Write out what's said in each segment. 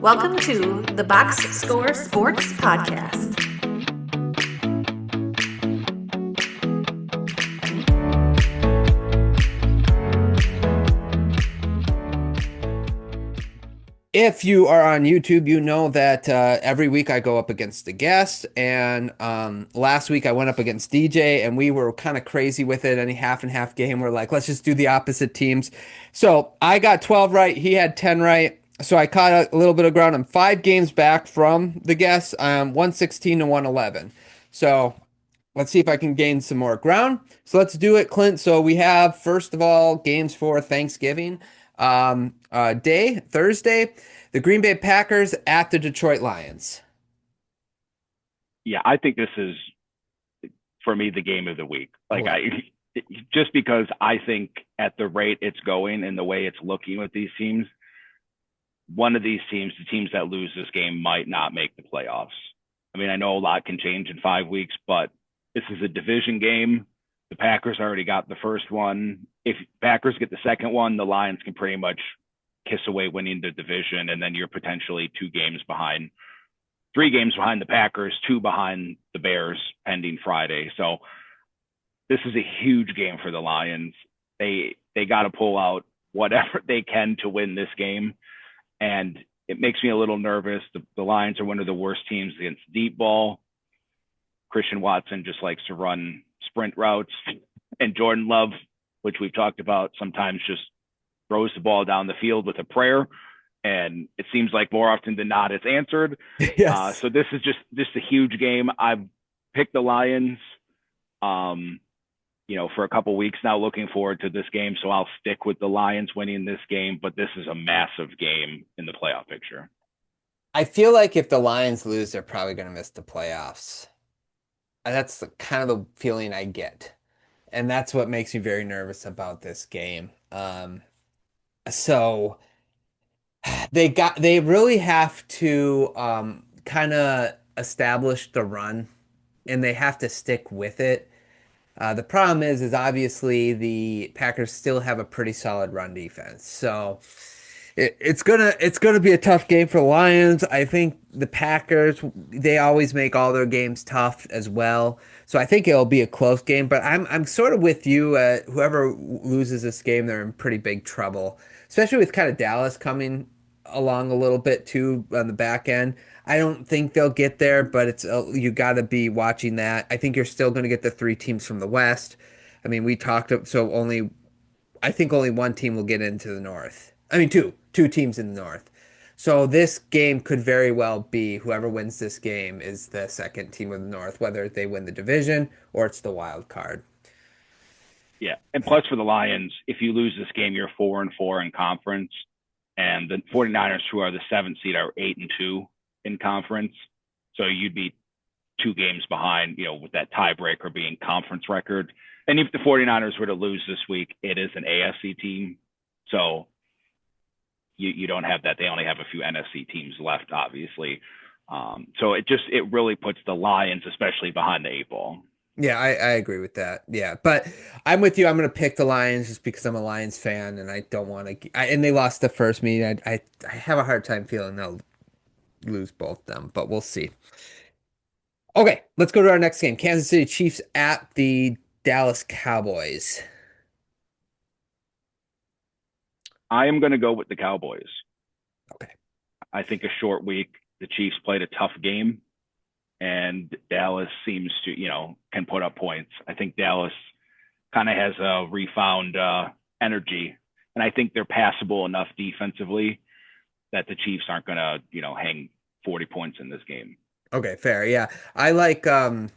Welcome to the Box Score Sports Podcast. If you are on YouTube, you know that every week I go up against a guest. And last week I went up against DJ, and we were kind of crazy with it. Any half and half game, we're like, let's just do the opposite teams. So I got 12 right. He had 10 right. So I caught a little bit of ground. I'm 5 games back from the guest. 116 to 111. So let's see if I can gain some more ground. So let's do it, Clint. So we have, first of all, games for Thanksgiving Day, Thursday, the Green Bay Packers at the Detroit Lions. Yeah, I think this is for me the game of the week. Like Oh, just because I think at the rate it's going and the way it's looking with these teams, one of these teams, the teams that lose this game might not make the playoffs. I mean, I know a lot can change in 5 weeks, but this is a division game. The Packers already got the first one. If Packers get the second one, the Lions can pretty much kiss away winning the division, and then you're potentially 2 games behind, 3 games behind the Packers, 2 behind the Bears pending Friday. So this is a huge game for the Lions. They got to pull out whatever they can to win this game, and it makes me a little nervous. The Lions are one of the worst teams against deep ball. Christian Watson just likes to run sprint routes, and Jordan Love, which we've talked about, sometimes just throws the ball down the field with a prayer, and it seems like more often than not it's answered. yes. So this is just a huge game. I've picked the Lions, for a couple weeks now, looking forward to this game. So I'll stick with the Lions winning this game, but this is a massive game in the playoff picture. I feel like if the Lions lose, they're probably going to miss the playoffs. That's kind of the feeling I get. And that's what makes me very nervous about this game. So they really have to kind of establish the run, and they have to stick with it. The problem is obviously the Packers still have a pretty solid run defense. So it's gonna be a tough game for the Lions. I think the Packers, they always make all their games tough as well. So I think it'll be a close game. But I'm sort of with you. Whoever loses this game, they're in pretty big trouble, especially with kind of Dallas coming along a little bit too on the back end. I don't think they'll get there, but it's you got to be watching that. I think you're still going to get the 3 teams from the West. I mean, we talked so only I think only one team will get into the North. I mean, two teams in the North. So this game could very well be whoever wins this game is the second team of the North, whether they win the division or it's the wild card. Yeah. And plus for the Lions, if you lose this game, you're 4-4 in conference. And the 49ers, who are the 7th seed, are 8-2 in conference. So you'd be 2 games behind, with that tiebreaker being conference record. And if the 49ers were to lose this week, it is an AFC team. So you don't have that. They only have a few NFC teams left, obviously. So it really puts the Lions, especially behind the 8 ball. Yeah, I agree with that. Yeah, but I'm with you. I'm going to pick the Lions just because I'm a Lions fan and I don't want to. And they lost the first meeting. I have a hard time feeling they'll lose both them, but we'll see. Okay, let's go to our next game. Kansas City Chiefs at the Dallas Cowboys. I am going to go with the Cowboys. Okay. I think a short week. The Chiefs played a tough game, and Dallas seems to, can put up points. I think Dallas kind of has a refound energy, and I think they're passable enough defensively that the Chiefs aren't going to, hang 40 points in this game. Okay, fair. Yeah. I like I'm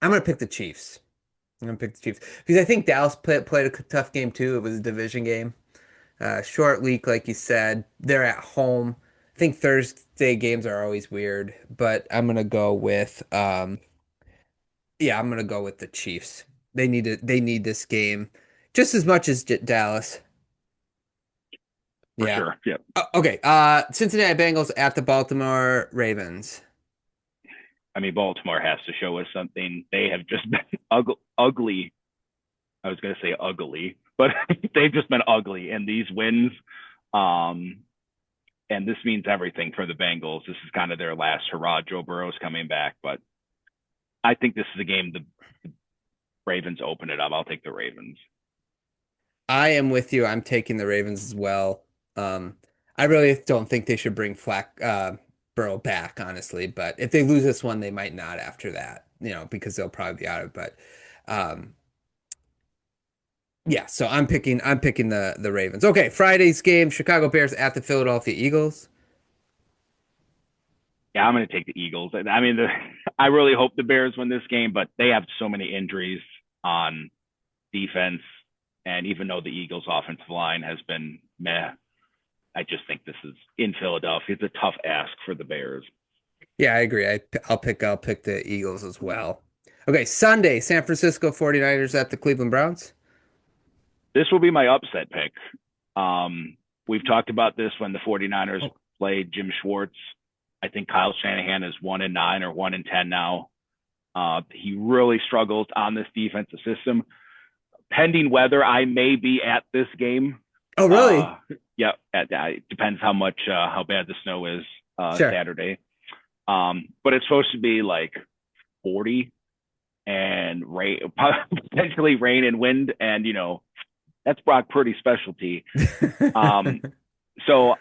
gonna pick the Chiefs. I'm gonna pick the Chiefs because I think Dallas played a tough game too. It was a division game. Short week, like you said. They're at home. I think Thursday games are always weird, but I'm gonna go with I'm gonna go with the Chiefs. They need this game just as much as Dallas. For Yeah. sure. Yep. Okay. Cincinnati Bengals at the Baltimore Ravens. I mean, Baltimore has to show us something. They have just been ugly. I was going to say ugly, but they've just been ugly in these wins. and this means everything for the Bengals. This is kind of their last hurrah. Joe Burrow's coming back, but I think this is a game the Ravens open it up. I'll take the Ravens. I am with you. I'm taking the Ravens as well. I really don't think they should bring Burrow back, honestly. But if they lose this one, they might not after that, because they'll probably be out of it. But um, yeah, so I'm picking the Ravens. Okay, Friday's game, Chicago Bears at the Philadelphia Eagles. Yeah, I'm going to take the Eagles. I mean, I really hope the Bears win this game, but they have so many injuries on defense. And even though the Eagles' offensive line has been meh, I just think this is in Philadelphia. It's a tough ask for the Bears. Yeah, I agree. I'll pick the Eagles as well. Okay, Sunday, San Francisco 49ers at the Cleveland Browns. This will be my upset pick. We've talked about this when the 49ers played Jim Schwartz. I think Kyle Shanahan is 1-9 or 1-10 now. He really struggles on this defensive system. Pending weather, I may be at this game. Oh, really? Yeah, it depends how bad the snow is Sure. Saturday. But it's supposed to be like 40 and rain, potentially rain and wind, and that's Brock Purdy's specialty. So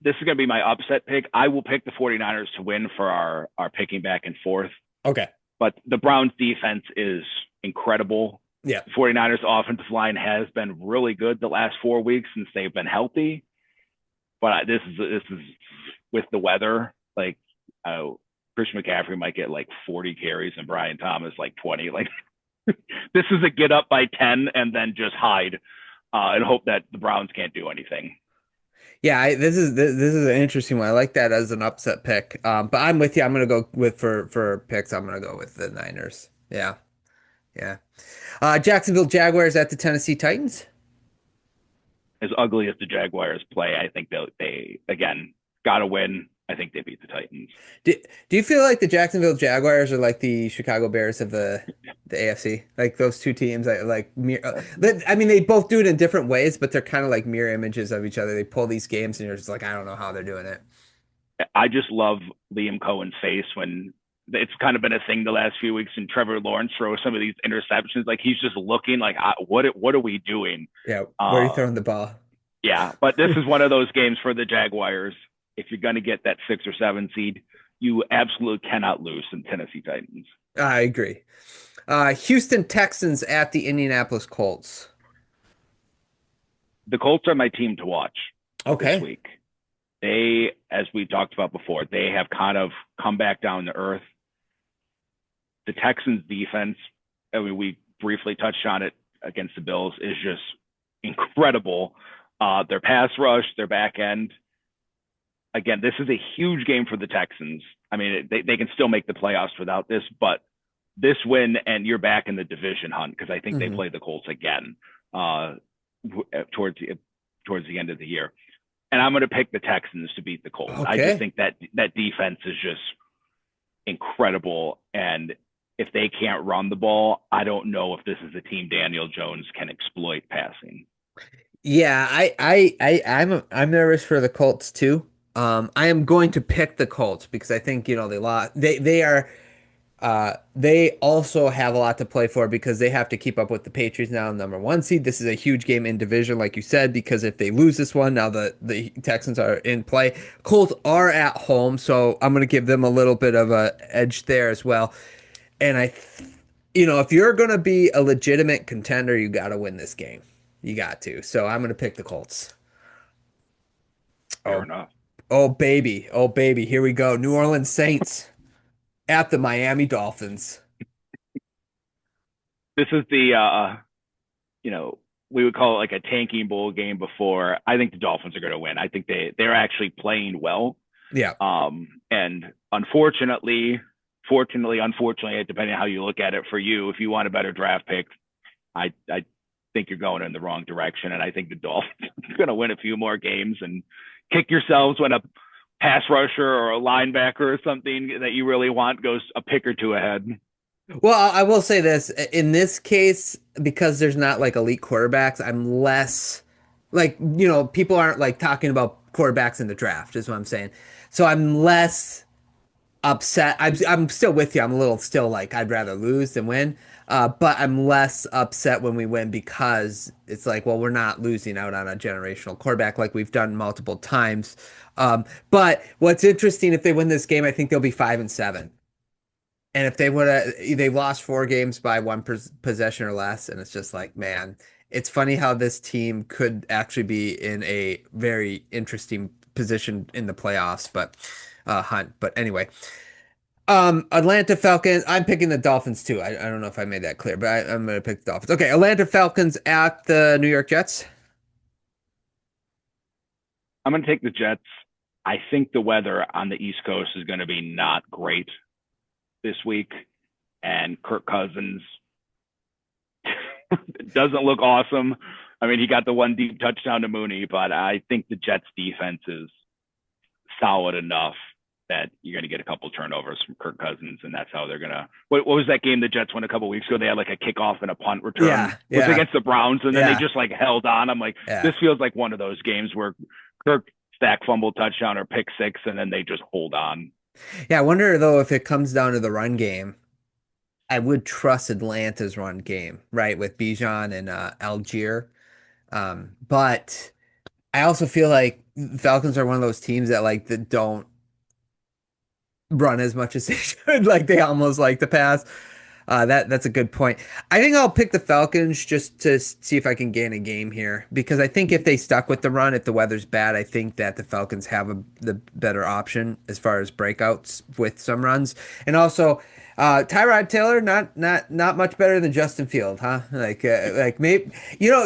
this is going to be my upset pick. I will pick the 49ers to win for our picking back and forth. Okay. But the Browns defense is incredible. Yeah. The 49ers offensive line has been really good the last 4 weeks since they've been healthy. But this is with the weather, like Christian McCaffrey might get like 40 carries and Brian Thomas like 20. Like this is a get up by 10 and then just hide and hope that the Browns can't do anything. Yeah, this is an interesting one. I like that as an upset pick. But I'm with you. I'm gonna go with for picks. I'm gonna go with the Niners. Yeah, yeah. Jacksonville Jaguars at the Tennessee Titans. As ugly as the Jaguars play, I think they again got to win. I think they beat the Titans. Do you feel like the Jacksonville Jaguars are like the Chicago Bears of the AFC? Like those two teams, I mean, they both do it in different ways, but they're kind of like mirror images of each other. They pull these games, and you're just like, I don't know how they're doing it. I just love Liam Cohen's face when it's kind of been a thing the last few weeks, and Trevor Lawrence throws some of these interceptions. Like he's just looking like, what are we doing? Yeah, where are you throwing the ball? Yeah, but this is one of those games for the Jaguars. If you're going to get that 6 or 7 seed, you absolutely cannot lose in Tennessee Titans. I agree. Houston Texans at the Indianapolis Colts. The Colts are my team to watch Okay. this week. They, as we talked about before, they have kind of come back down to earth. The Texans defense, I mean, we briefly touched on it against the Bills, is just incredible. Their pass rush, their back end. Again, this is a huge game for the Texans. I mean, they can still make the playoffs without this, but this win and you're back in the division hunt because I think they play the Colts again towards the end of the year. And I'm going to pick the Texans to beat the Colts. Okay. I just think that defense is just incredible. And if they can't run the ball, I don't know if this is a team Daniel Jones can exploit passing. Yeah, I'm nervous for the Colts too. I am going to pick the Colts because I think they lost. They also have a lot to play for because they have to keep up with the Patriots now, number 1 seed. This is a huge game in division, like you said, because if they lose this one, now the Texans are in play. Colts are at home, so I'm going to give them a little bit of a edge there as well. And if you're going to be a legitimate contender, you got to win this game. You got to. So I'm going to pick the Colts. Fair enough. Oh, baby. Oh, baby. Here we go. New Orleans Saints at the Miami Dolphins. This is the, we would call it like a tanking bowl game before. I think the Dolphins are going to win. I think they're actually playing well. Yeah. And unfortunately, depending on how you look at it for you, if you want a better draft pick, I think you're going in the wrong direction. And I think the Dolphins are going to win a few more games and kick yourselves when a pass rusher or a linebacker or something that you really want goes a pick or two ahead. Well, I will say this. In this case, because there's not like elite quarterbacks, I'm less Like, people aren't like talking about quarterbacks in the draft, is what I'm saying. So I'm less upset. I'm still with you. I'm a little still like I'd rather lose than win. But I'm less upset when we win because it's like, well, we're not losing out on a generational quarterback like we've done multiple times. But what's interesting, if they win this game, I think they'll be 5-7. And if they would have, they've lost 4 games by one possession or less, and it's just like, man, it's funny how this team could actually be in a very interesting position in the playoffs, but hunt. But anyway, Atlanta Falcons. I'm picking the Dolphins too. I don't know if I made that clear, but I'm going to pick the Dolphins. Okay, Atlanta Falcons at the New York Jets. I'm going to take the Jets. I think the weather on the East Coast is going to be not great this week, and Kirk Cousins doesn't look awesome. I mean, he got the one deep touchdown to Mooney, but I think the Jets defense is solid enough that you're going to get a couple turnovers from Kirk Cousins, and that's how they're going to. What was that game the Jets won a couple weeks ago? They had like a kickoff and a punt return. Yeah, It was yeah, against the Browns, and then yeah, they just like held on. I'm like, yeah. this feels like one of those games where Kirk stack fumble touchdown or pick six, and then they just hold on. Yeah, I wonder though if it comes down to the run game. I would trust Atlanta's run game, right, with Bijan and Algier. But I also feel like Falcons are one of those teams that like that don't run as much as they should. Like they almost like to pass. That's a good point. I think I'll pick the Falcons just to see if I can gain a game here because I think if they stuck with the run, if the weather's bad, I think that the Falcons have the better option as far as breakouts with some runs. And also, Tyrod Taylor not much better than Justin Field, huh? Like maybe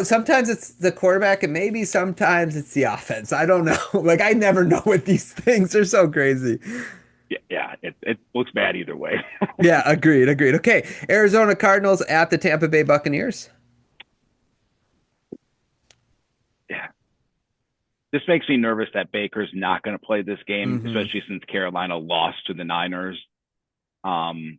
sometimes it's the quarterback and maybe sometimes it's the offense. I don't know. Like I never know with these things. They're so crazy. Yeah, it looks bad either way. Yeah, agreed. Okay, Arizona Cardinals at the Tampa Bay Buccaneers. Yeah, this makes me nervous that Baker's not going to play this game, Hmm. especially since Carolina lost to the Niners. Um,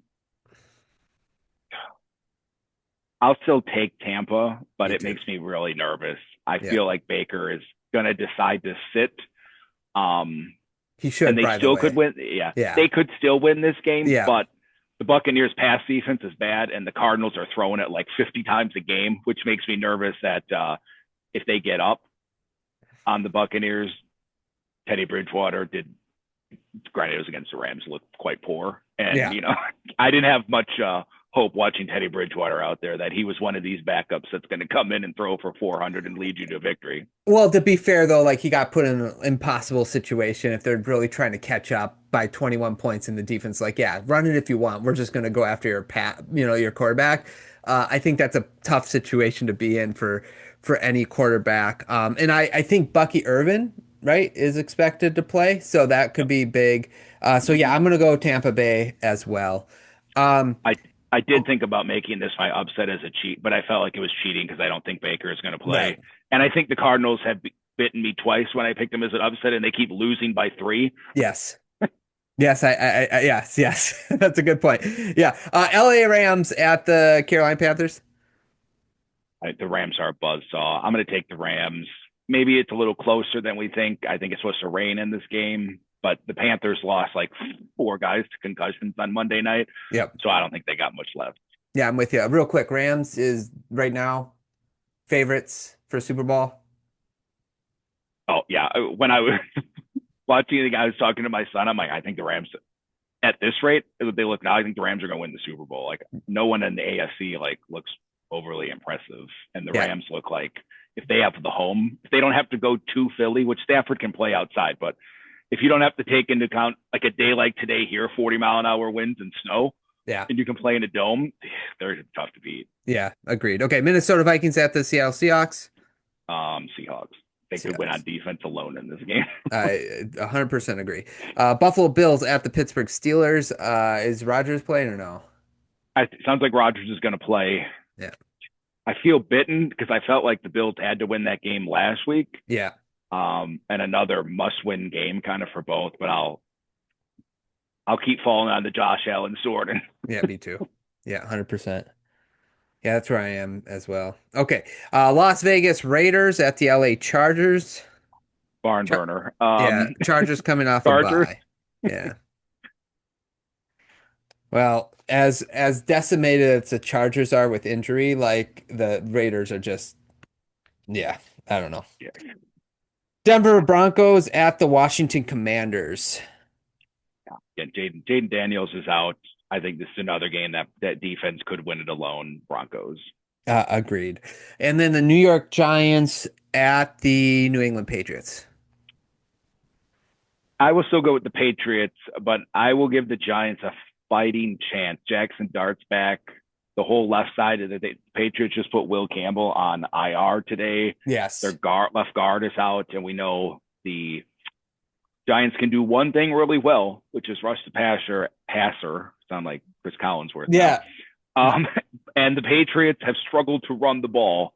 I'll still take Tampa, but Me it too. makes me really nervous. I Yeah, feel like Baker is going to decide to sit. Um, he and should, they by the still could way. win. Yeah, Yeah, they could still win this game, yeah, but the Buccaneers' pass defense is bad, and the Cardinals are throwing it like 50 times a game, which makes me nervous that if they get up on the Buccaneers, Teddy Bridgewater did. Granted, it was against the Rams, looked quite poor, and yeah. I didn't have much hope watching Teddy Bridgewater out there that he was one of these backups that's going to come in and throw for 400 and lead you to victory. Well, to be fair though, like he got put in an impossible situation if they're really trying to catch up by 21 points in the defense. Like, yeah, run it if you want. We're just going to go after your quarterback. I think that's a tough situation to be in for any quarterback. And I think Bucky Irvin, right, is expected to play, so that could be big. So yeah, I'm going to go Tampa Bay as well. Um, I I did oh, think about making this my upset as a cheat, but I felt like it was cheating because I don't think Baker is going to right. play, and I think the Cardinals have bitten me twice when I picked them as an upset, and they keep losing by 3. Yes. Yes, yes. That's a good point. Yeah. LA Rams at the Carolina Panthers. The Rams are a buzzsaw. I'm going to take the Rams. Maybe it's a little closer than we think. I think it's supposed to rain in this game, but the Panthers lost like 4 guys to concussions on Monday night, Yep. so I don't think they got much left. Yeah, I'm with you. Real quick, Rams is right now favorites for Super Bowl. Oh yeah, when I was watching the guy, I was talking to my son. I'm like, I think the Rams at this rate, they look now. I think the Rams are going to win the Super Bowl. Like no one in the AFC like looks overly impressive, and the Yeah. Rams look like if they have the home, if they don't have to go to Philly, which Stafford can play outside, but if you don't have to take into account like a day like today here, 40-mile-an-hour winds and snow, Yeah. and you can play in a dome, they're tough to beat. Yeah. Agreed. Okay. Minnesota Vikings at the Seattle Seahawks. Seahawks. They could win on Seahawks. defense alone in this game. I 100% agree. Buffalo Bills at the Pittsburgh Steelers. Is Rodgers playing or no? It sounds like Rodgers is going to play. Yeah. I feel bitten because I felt like the Bills had to win that game last week. Yeah. And another must-win game kind of for both. But I'll keep falling on the Josh Allen sword. Yeah. Me too. Yeah. 100%. Yeah, that's where I am as well. Okay. Las Vegas Raiders at the LA Chargers. Barn Char- burner. yeah, Chargers coming off a Chargers. bye. Yeah. Well, as decimated as the Chargers are with injury, like the Raiders are just, yeah, I don't know. Yeah. Denver Broncos at the Washington Commanders. Yeah, Jaden Daniels is out. I think this is another game that defense could win it alone. Broncos. Agreed. And then the New York Giants at the New England Patriots. I will still go with the Patriots, but I will give the Giants a fighting chance. Jackson Dart's back. The whole left side of the Patriots just put Will Campbell on IR today. Yes. Their left guard is out, and we know the Giants can do one thing really well, which is rush the passer. Sound like Chris Collinsworth. Yeah. And the Patriots have struggled to run the ball.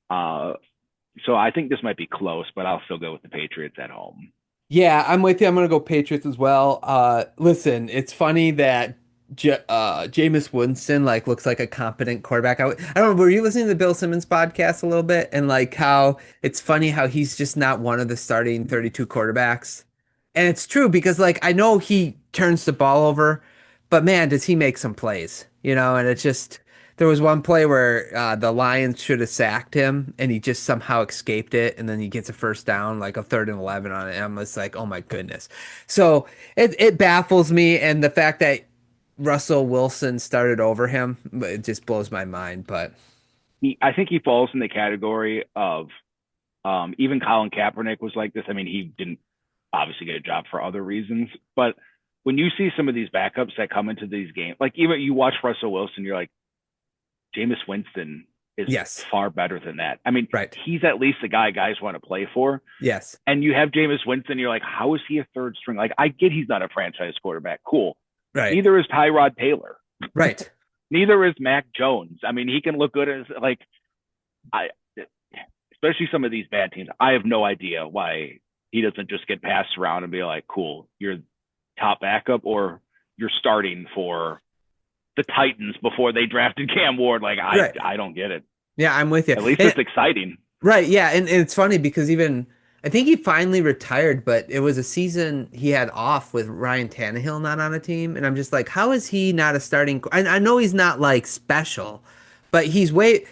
So I think this might be close, but I'll still go with the Patriots at home. Yeah, I'm with you. I'm going to go Patriots as well. Listen, it's funny that Jameis Winston like looks like a competent quarterback. I don't know, were you listening to the Bill Simmons podcast a little bit? And like how it's funny how he's just not one of the starting 32 quarterbacks. And it's true because like I know he turns the ball over, but man, does he make some plays, you know? And it's just there was one play where the Lions should have sacked him, and he just somehow escaped it, and then he gets a first down, like a 3rd and 11 on it. And I'm just like, oh my goodness. So it baffles me, and the fact that Russell Wilson started over him, it just blows my mind. But I think he falls in the category of even Colin Kaepernick was like this. I mean, he didn't obviously get a job for other reasons, but when you see some of these backups that come into these games, like even you watch Russell Wilson, you're like, Jameis Winston is far better than that. I mean, he's at least a guy guys want to play for. Yes. And you have Jameis Winston, you're like, how is he a third string? Like, I get he's not a franchise quarterback. Cool. Right. Neither is Tyrod Taylor. Right. Neither is Mac Jones. I mean, he can look good as like, especially some of these bad teams. I have no idea why he doesn't just get passed around and be like, cool, you're top backup or you're starting for the Titans before they drafted Cam Ward. Like, I don't get it. Yeah, I'm with you. At least it's exciting. Right. Yeah. And it's funny because even I think he finally retired, but it was a season he had off with Ryan Tannehill not on a team. And I'm just like, how is he not a starting? I know he's not like special, but he's way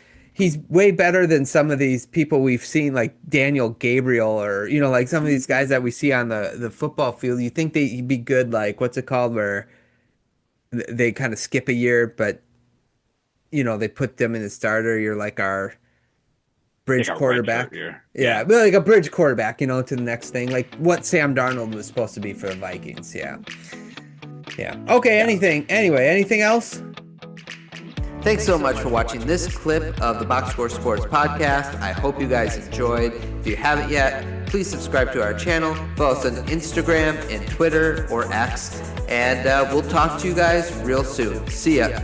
better than some of these people we've seen, like Daniel Gabriel or, you know, like some of these guys that we see on the football field. You think they'd be good, like, what's it called, where they kind of skip a year, but, you know, they put them in the starter. You're like our bridge quarterback. Yeah, but like a bridge quarterback, you know, to the next thing. Like what Sam Darnold was supposed to be for the Vikings. Yeah. Okay, anything else? Thanks so much for watching this clip of the Box Score Sports Podcast. I hope you guys enjoyed. If you haven't yet, please subscribe to our channel. Follow us on Instagram and Twitter or X. And we'll talk to you guys real soon. See ya.